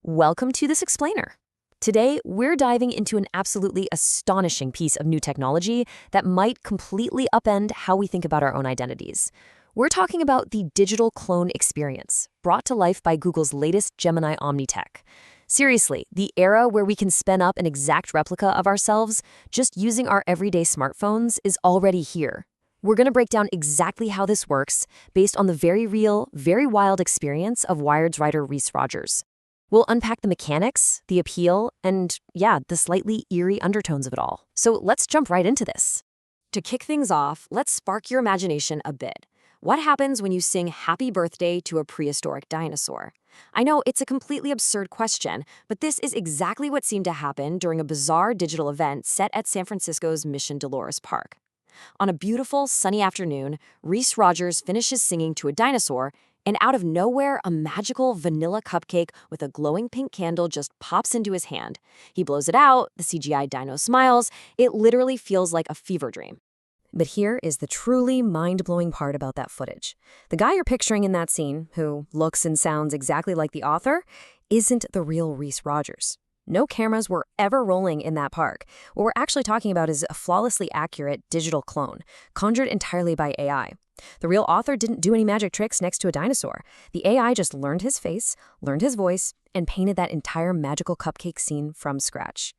Welcome to this explainer. Today, we're diving into an absolutely astonishing piece of new technology that might completely upend how we think about our own identities. We're talking about the digital clone experience, brought to life by Google's latest Gemini Omni tech. Seriously, the era where we can spin up an exact replica of ourselves just using our everyday smartphones is already here. We're going to break down exactly how this works based on the very real, very wild experience of Wired's writer Reese Rogers. We'll unpack the mechanics, the appeal, and the slightly eerie undertones of it all. So let's jump right into this. To kick things off, let's spark your imagination a bit. What happens when you sing happy birthday to a prehistoric dinosaur? I know it's a completely absurd question, but this is exactly what seemed to happen during a bizarre digital event set at San Francisco's Mission Dolores Park. On a beautiful, sunny afternoon, Reese Rogers finishes singing to a dinosaur, and out of nowhere, a magical vanilla cupcake with a glowing pink candle just pops into his hand. He blows it out, the CGI dino smiles. It literally feels like a fever dream. But here is the truly mind-blowing part about that footage. The guy you're picturing in that scene, who looks and sounds exactly like the author, isn't the real Reese Rogers. No cameras were ever rolling in that park. What we're actually talking about is a flawlessly accurate digital clone, conjured entirely by AI. The real author didn't do any magic tricks next to a dinosaur. The AI just learned his face, learned his voice, and painted that entire magical cupcake scene from scratch.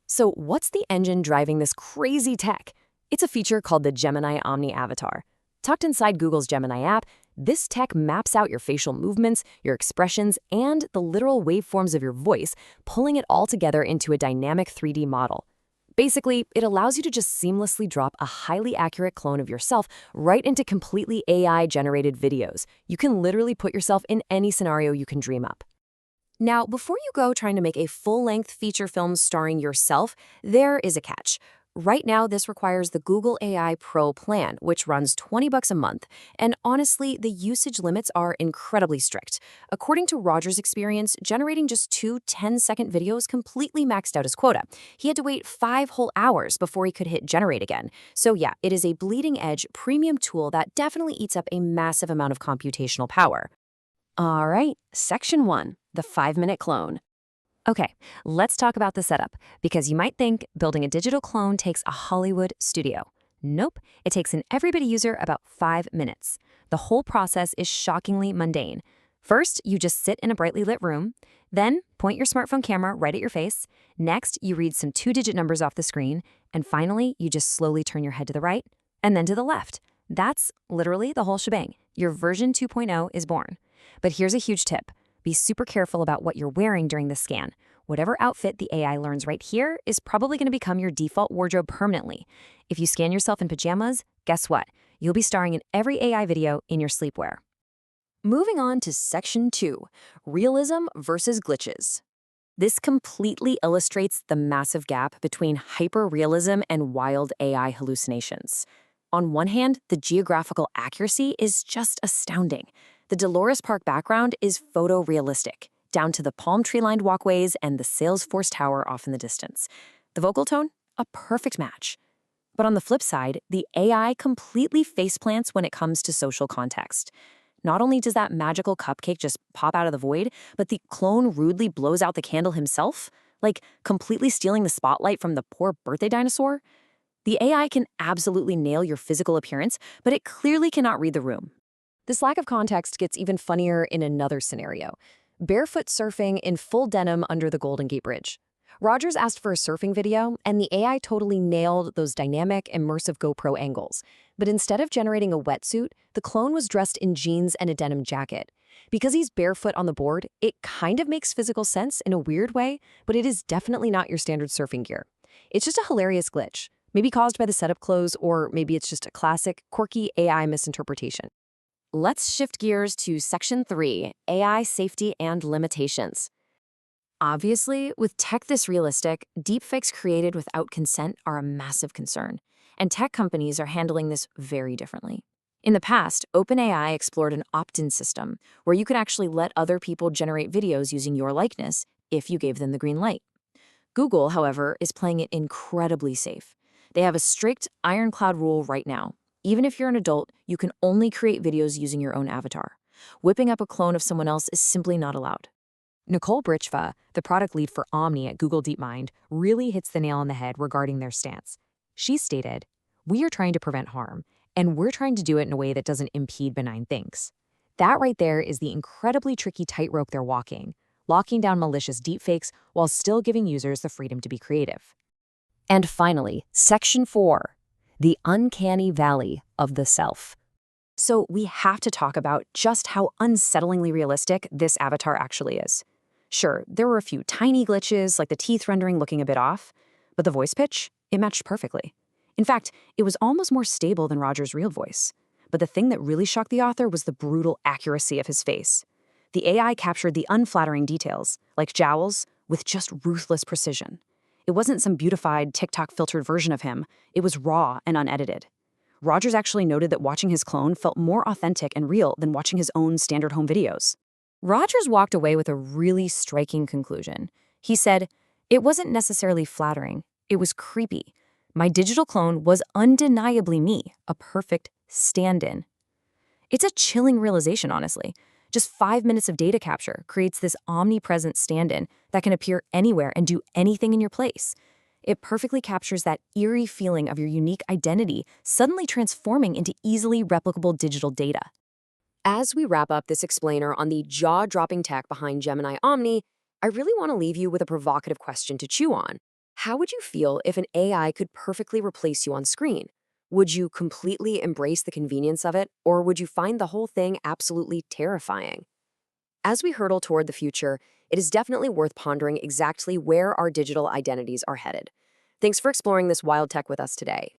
So what's the engine driving this crazy tech? It's a feature called the Gemini Omni Avatar. Tucked inside Google's Gemini app, this tech maps out your facial movements, your expressions, and the literal waveforms of your voice, pulling it all together into a dynamic 3D model. Basically, it allows you to just seamlessly drop a highly accurate clone of yourself right into completely AI-generated videos. You can literally put yourself in any scenario you can dream up. Now, before you go trying to make a full-length feature film starring yourself, there is a catch. Right now, this requires the Google AI Pro plan, which runs $20 a month. And honestly, the usage limits are incredibly strict. According to Rogers' experience, generating just two 10-second videos completely maxed out his quota. He had to wait 5 whole hours before he could hit generate again. So it is a bleeding-edge premium tool that definitely eats up a massive amount of computational power. All right, Section 1, the 5-minute clone. Okay, let's talk about the setup, because you might think building a digital clone takes a Hollywood studio. Nope, it takes an everyday user about 5 minutes. The whole process is shockingly mundane. First, you just sit in a brightly lit room. Then, point your smartphone camera right at your face. Next, you read some 2-digit numbers off the screen. And finally, you just slowly turn your head to the right and then to the left. That's literally the whole shebang. Your version 2.0 is born. But here's a huge tip. Be super careful about what you're wearing during the scan. Whatever outfit the AI learns right here is probably going to become your default wardrobe permanently. If you scan yourself in pajamas, guess what? You'll be starring in every AI video in your sleepwear. Moving on to Section 2, Realism versus Glitches. This completely illustrates the massive gap between hyper-realism and wild AI hallucinations. On one hand, the geographical accuracy is just astounding. The Dolores Park background is photorealistic, down to the palm tree-lined walkways and the Salesforce Tower off in the distance. The vocal tone? A perfect match. But on the flip side, the AI completely faceplants when it comes to social context. Not only does that magical cupcake just pop out of the void, but the clone rudely blows out the candle himself, like completely stealing the spotlight from the poor birthday dinosaur. The AI can absolutely nail your physical appearance, but it clearly cannot read the room. This lack of context gets even funnier in another scenario. Barefoot surfing in full denim under the Golden Gate Bridge. Rogers asked for a surfing video, and the AI totally nailed those dynamic, immersive GoPro angles. But instead of generating a wetsuit, the clone was dressed in jeans and a denim jacket. Because he's barefoot on the board, it kind of makes physical sense in a weird way, but it is definitely not your standard surfing gear. It's just a hilarious glitch, maybe caused by the setup clothes, or maybe it's just a classic, quirky AI misinterpretation. Let's shift gears to Section 3, AI Safety and Limitations. Obviously, with tech this realistic, deepfakes created without consent are a massive concern, and tech companies are handling this very differently. In the past, OpenAI explored an opt-in system where you could actually let other people generate videos using your likeness if you gave them the green light. Google, however, is playing it incredibly safe. They have a strict ironclad rule right now. Even if you're an adult, you can only create videos using your own avatar. Whipping up a clone of someone else is simply not allowed. Nicole Brichva, the product lead for Omni at Google DeepMind, really hits the nail on the head regarding their stance. She stated, "We are trying to prevent harm, and we're trying to do it in a way that doesn't impede benign things." That right there is the incredibly tricky tightrope they're walking, locking down malicious deepfakes while still giving users the freedom to be creative. And finally, Section 4, the uncanny valley of the self. So we have to talk about just how unsettlingly realistic this avatar actually is. Sure, there were a few tiny glitches, like the teeth rendering looking a bit off, but the voice pitch, it matched perfectly. In fact, it was almost more stable than Roger's real voice. But the thing that really shocked the author was the brutal accuracy of his face. The AI captured the unflattering details, like jowls, with just ruthless precision. It wasn't some beautified, TikTok-filtered version of him. It was raw and unedited. Rogers actually noted that watching his clone felt more authentic and real than watching his own standard home videos. Rogers walked away with a really striking conclusion. He said, "It wasn't necessarily flattering. It was creepy. My digital clone was undeniably me, a perfect stand-in." It's a chilling realization, honestly. Just 5 minutes of data capture creates this omnipresent stand-in that can appear anywhere and do anything in your place. It perfectly captures that eerie feeling of your unique identity suddenly transforming into easily replicable digital data. As we wrap up this explainer on the jaw-dropping tech behind Gemini Omni, I really want to leave you with a provocative question to chew on. How would you feel if an AI could perfectly replace you on screen? Would you completely embrace the convenience of it, or would you find the whole thing absolutely terrifying? As we hurtle toward the future, it is definitely worth pondering exactly where our digital identities are headed. Thanks for exploring this wild tech with us today.